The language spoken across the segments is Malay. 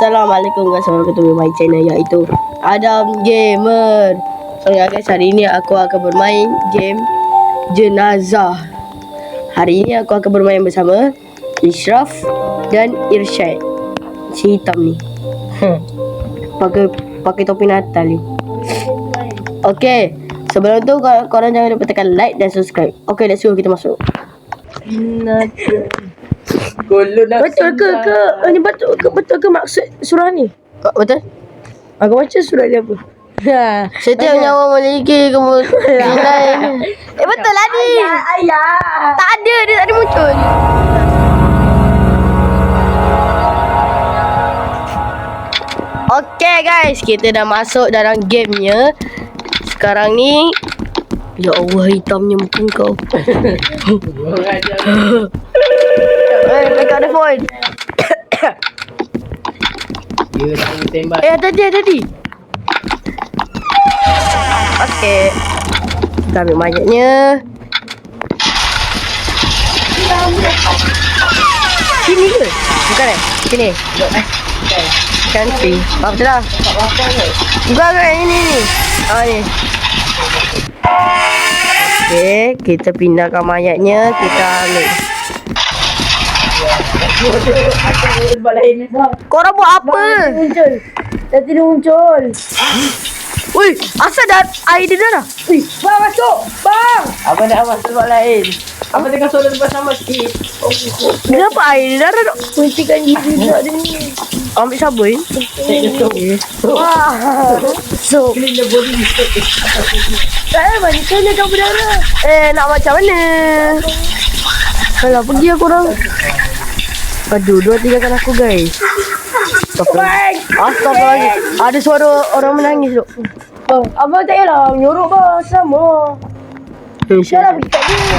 Assalamualaikum guys, selamat ketemu my channel iaitu Adam Gamer. So ya guys, hari ini aku akan bermain game Jenazah. Hari ini aku akan bermain bersama Ishraf dan Irsyad. Si hitam ni. Pakai topi Natal ni. Okay, sebelum tu korang jangan lupa tekan like dan subscribe. Okay, let's go, kita masuk. Betul ke ini betul ke maksud surah ni? Betul? Aku baca surah dia apa? Setiap nyawa memiliki kemungkinan. Betul lah ni. Ayah. Tak ada, dia tak ada muncul. Okay guys, kita dah masuk dalam gamenya. Sekarang ni, ya Allah, hitamnya muka kau. Pick up the phone. Dia tak boleh tembak. Tadi. Okay, kita ambil mayatnya. Sini ke? Bukan Sini. Country. Apa betul lah? Bukan ini. Ni. Okay, kita pindahkan mayatnya. Kita ambil. Korang buat apa? Tadi dia muncul. Wih, asal dah air dia dah. Wih, bang masuk. Bang. Apa nak awas tempat lain? Apa tengah solat tempat sama sikit? Kenapa air dia dah? Kuntikan gigi tak ada ni. Ambil sabun. Wah. So, Clean the body. saya balik kena kau berdarah. Nak macam mana? Kalau pergi aku orang. Aduh, dia tinggalkan aku guys. Astaghfirullahaladzim. Ada suara orang menangis tu. Bang, abang tak payahlah menyorok bang. Sama. Dah lah bikat dia.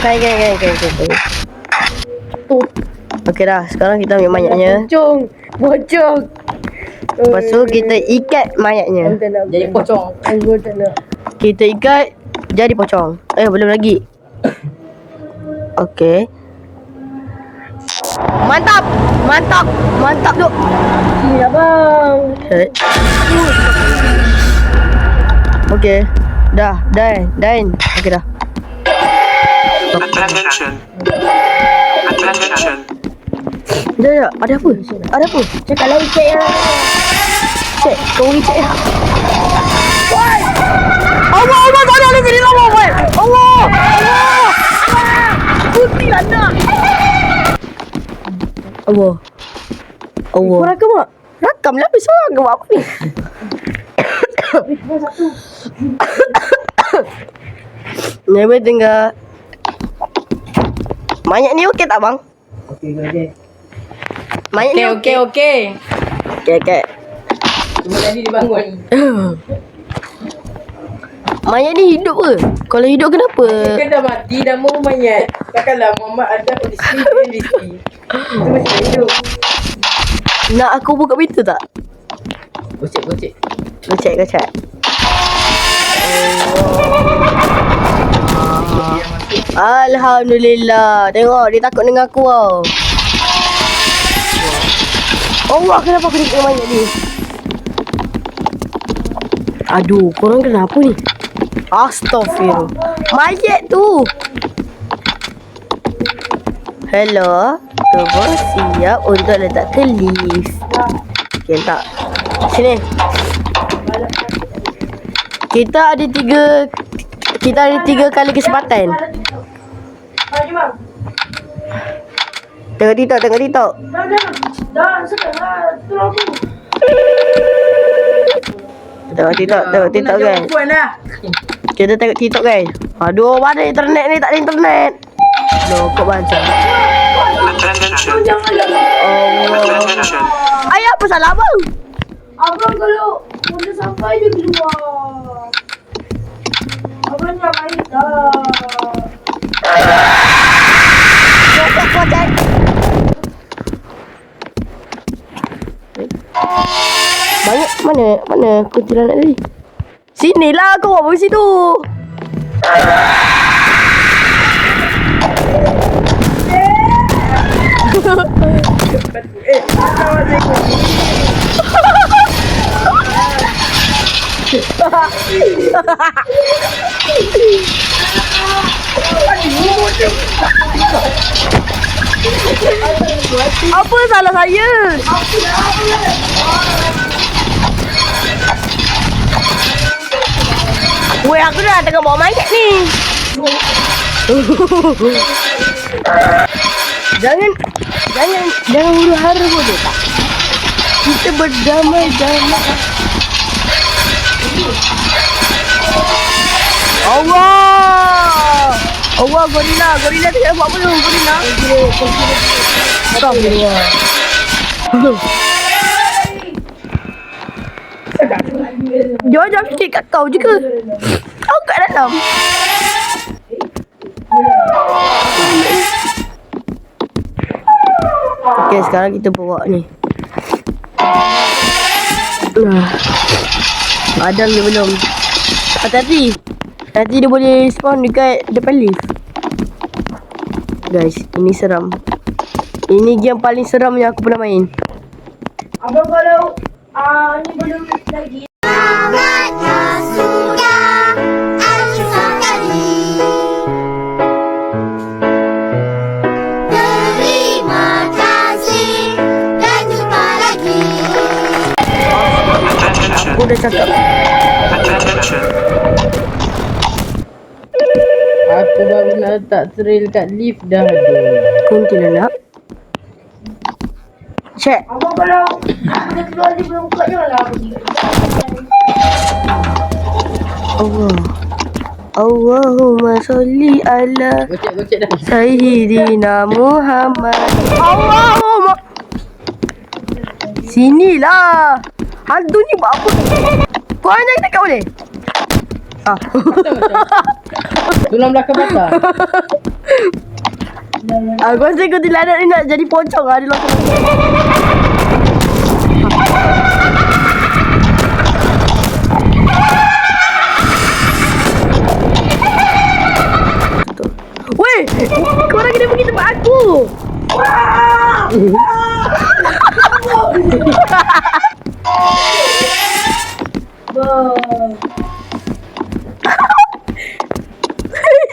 Kain. Okey dah, sekarang kita ambil mayatnya. Bocong. Lepas tu kita ikat mayatnya. Jadi pocong. Aku tak nak. Kita ikat jadi pocong. Belum lagi. Okey. Mantap tu. Sini lah bang. Okey. Dah. Okey dah. Attention. Dah. Ada apa? Cakap lain cek lah. Cek, kau pergi cek lah. Allah, tak ada sini lama, boy. Allah. Putih anak. Allah. Kau rakam tak? Rakam lah, habis orang kau buat apa ni? Never tinggal. Mayat ni okey tak bang? Okey. Mayat ni okey. Okey. Okey. Cuma tadi dia bangun. Mayat ni hidup ke? Kalau hidup kenapa? Kan dah mati, dah mau mayat. Takkanlah Muhammad ada rezeki. Itu masih hidup. Nak aku buka pintu tak? Gocek. Kocek. Alhamdulillah. Tengok, dia takut dengan aku tau. Allah, kenapa aku dekat mayat ni? Aduh, korang kenapa ni? Astaghfirullah. Mayat tu. Hello. Tubuh siap untuk letak ke lift. Okay, tak. Sini. Kita ada tiga kali kesempatan. Tengok TikTok. Dah, sekarang tolong aku. Tengok TikTok guys. Kita tengok TikTok guys. Aduh, mana internet ni? Tak ada internet. Loh, kok baca. Attention. Ayah, apa salah abang? Abang kalau udah sampai dia keluar. Abang nak main dah. Kocek. Banyak mana kuntilanak tadi? Sinilah kau buat di situ. Apa salah saya? Weh, aku dah tengah bawa mayat ni. Jangan huru hara boleh tak? Kita berdamai-damai. Allah, gorila tengah buat apa tu? Gorila. Astagfirullah. Jom sikit kat kau je ke? Kau kat dalam. Okay, sekarang kita bawa ni. Adam dia belum. Hati-hati. Nanti dia boleh spawn dekat depan lift. Guys, ini seram. Ini game paling seram yang aku pernah main. Abang kalau ni belum lagi. Sahabatnya sudah acuh tadi. Terima kasih dan jumpa lagi. Attention. Aku dah cakap. Attention. Aku baru nak letak trail kat lift dah ada. Kuntilanak. Check. Abang kalau aku dah keluar dia belum buka janganlah pergi. Allahumma sholli ala Gocek dah. Sayyidina Muhammad. Allahumma. Sinilah. Hantu ni buat apa? Kau hanya dekat boleh? Tulang belakang patah. Aku rasa kuntilanak ni nak jadi pocong lah di luar sana. Weh, korang kena pergi tempat aku.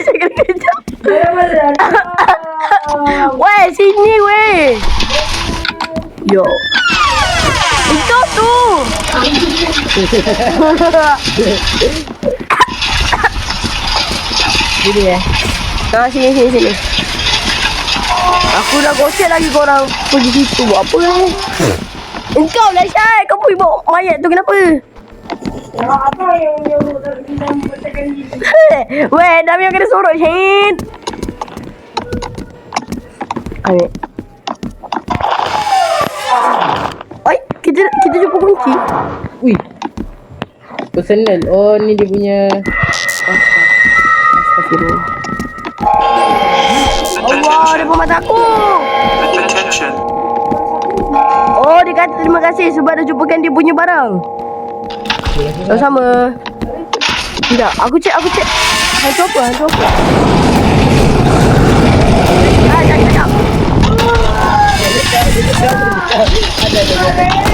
Saya kena kejap. Weh, sini weh. Yo. Itu tu. Sini Sini. Aku dah gocek lagi korang pergi situ. Buat apa ni? Engkau lah Syed. Kau pergi bawa mayat tu kenapa? Apa yang macamkan ni? Weh, dah biar kena sorok Syed. Ambil. Oi, kita jumpa kunci. Ui. Personal. Oh, ni dia punya. Astagfirullah. Allah, dia pun mata aku. Attention. Oh, dia kata terima kasih sebab dah jumpakan dia punya barang. Sama-sama. Tidak, aku cek. Hantu apa? Jangan.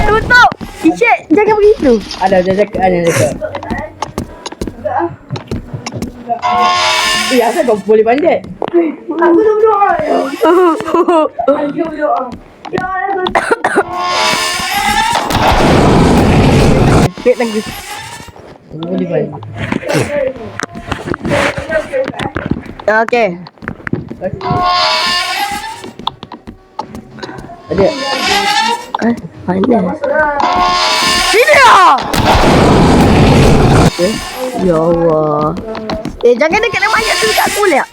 Tutup. Cik, jangan begitu. Ada cakap. Asal kau boleh panjat? Aku dah berdoa. Aku berdoa. Ya Allah. Wait lagi. Boleh panjat. Okey. Ada. Mana? Sini lah. Ya Allah. Jangan dekat dengan mayat tu dekat aku lihat.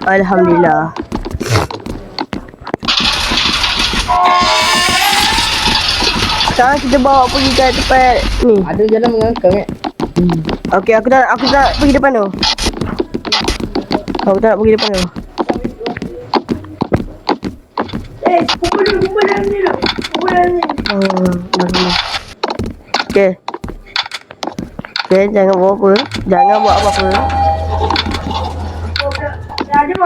Alhamdulillah. Sekarang kita bawa pergi ke tempat ni. Ada jalan mengangkang Okey, aku tak pergi depan tu. Aku tak nak pergi depan tu. Kumpul dalam ni lah. Okey. Jangan buat apa-apa.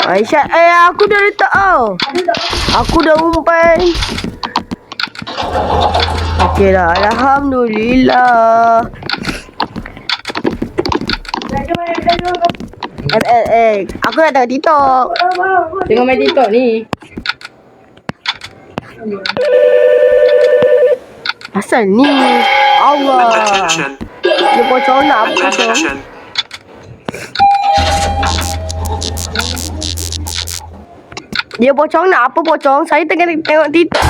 Aisyah, aku dah letak tau. Aku dah umpan. Okey dah. Alhamdulillah. Aku nak tengok TikTok. Tengok main TikTok ni. Asal ni? Allah. Attention. Dia pocong nak apa pocong? Attention. Dia pocong nak apa pocong? Saya tengah tengok TikTok.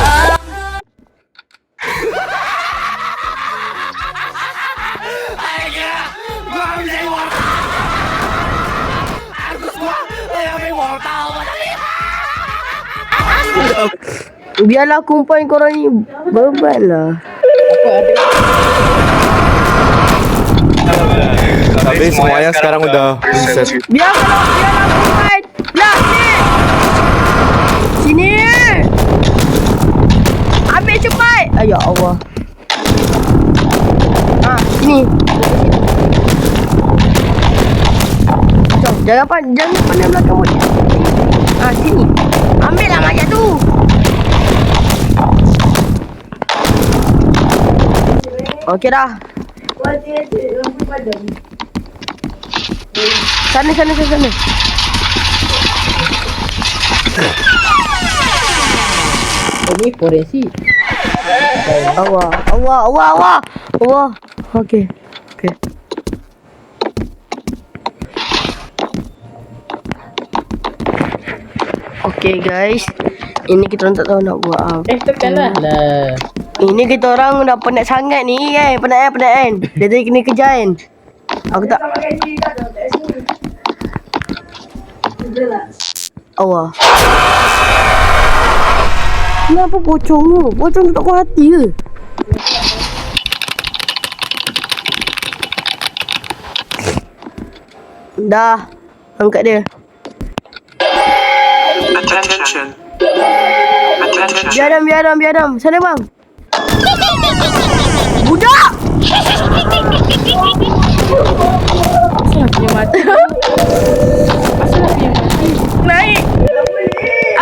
Biarlah kumpulan korang ni beban lah. Apa ada? Tapi semuanya sekarang udah set. Biarlah kumpulan. Lah sini. Ambil cepat. Ya Allah. Sini. Jom, jangan pandai belakang mulut. Sini. Ambil lah mayat tu. Okey dah. Sana. Ini forensik. Allah. Okey. Okey guys. Ini kita orang tak tahu nak buat apa. Tekanlah lah. Ini kita orang dah penat sangat ni kan. Penat kan. Dia tadi kena kejar kan. Aku tak. Allah. Kenapa pocong tu? Pocong tu tak kuat hati ke? Dah. Angkat dia. Attention. Attention. Biar dam. Sana bang. Budak! Asal punya mati. Naik.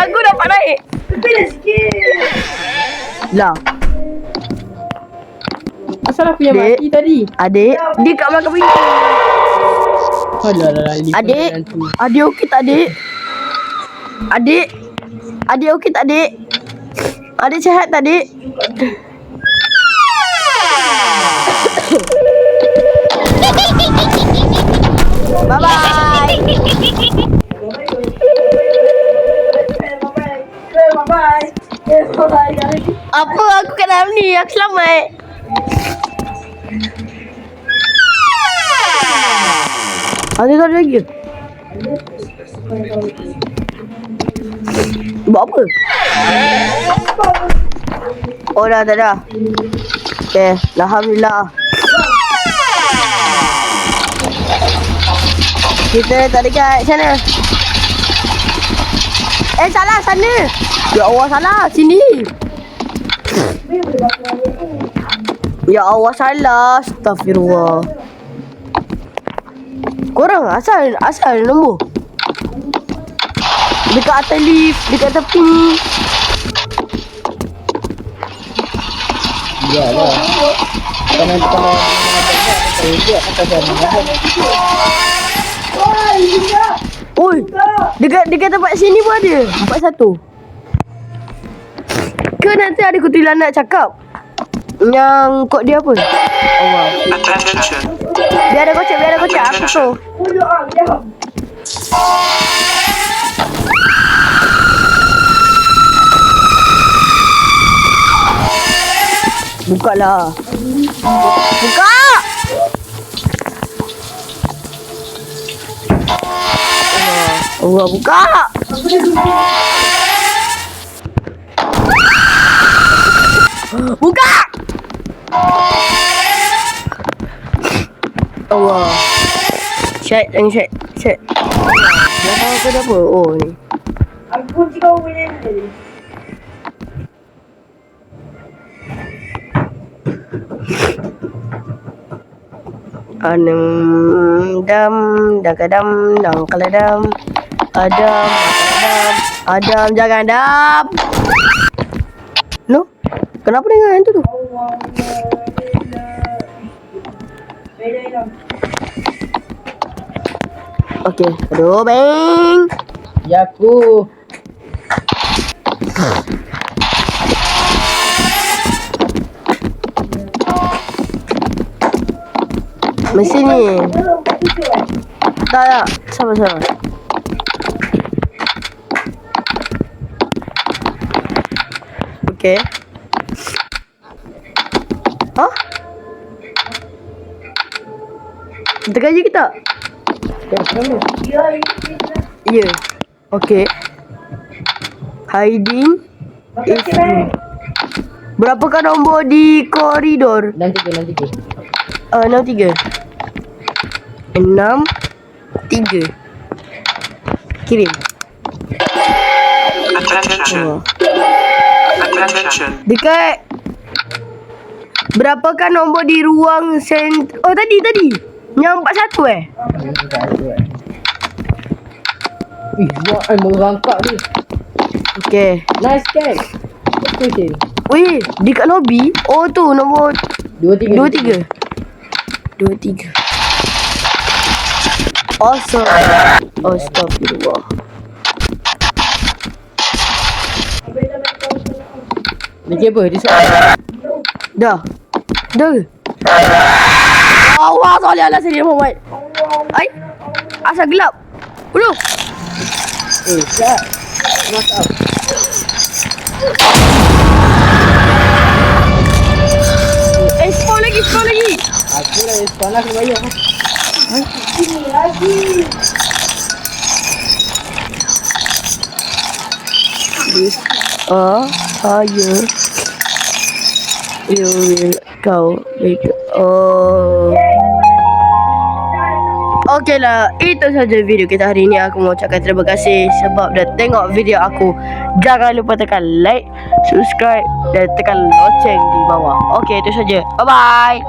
Aku dapat naik. Lah. Asal punya Dek. mati tadi. Adik, dia kat belakang pintu. Alah. Adik okey tak adik? Adik okey tak adik? Adik sihat tak adik? Bye-bye. Apa aku kat dalam ni? Aku selamat. Ada lagi. Buat apa? Oh dah. Okay, alhamdulillah. Kita tak dekat sana. Salah sana. Ya Allah salah sini. Ya Allah salah. Astagfirullah. Korang asal nombor. Dekat atas lift, dekat tepi. Ya lah. Kalau Oi, dekat tempat sini pun ada. 41. Ke nanti ada kuntilanak cakap yang kod dia apa? Allah. Attention. Biar ada kocak aku tu. Buka lah. Buka. Allah buka. Buka. Allah. Chat. Dah tahu aku dah apa? Oh ni. Aku kau punya ni. Adam jangan dam. No? Kenapa dengan hantu tu? Okey, aduh bang. Ya aku. Mesin ni. Tak. Sama-sama. Okey. Hah? Tekan je ke tak? Ya. Okey. Hiding is room. Berapakah nombor di koridor? 63. 63. 63. Kirim. Attention. Attention. Dekat. Berapakah nombor di ruang Oh tadi. Yang 41 Ih, buat merangkak ni. Okey. Nice kan? Okey. Weh, dekat lobby. Oh tu nombor 23. 23. Awesome. Oh, astagfirullah. Lagi apa? Dia soal. Dah ke? Allah salih ala sayyidina Muhammad. Ai. Asal gelap. Dulu. Sekejap. Maaf. Spawn lagi. Aku dah spawn lah kena bayar. Saya you will go later. Oh. Okey lah, itu saja video kita hari ni. Aku mau ucapkan terima kasih sebab dah tengok video aku. Jangan lupa tekan like, subscribe dan tekan loceng di bawah. Okey, itu saja. Bye bye.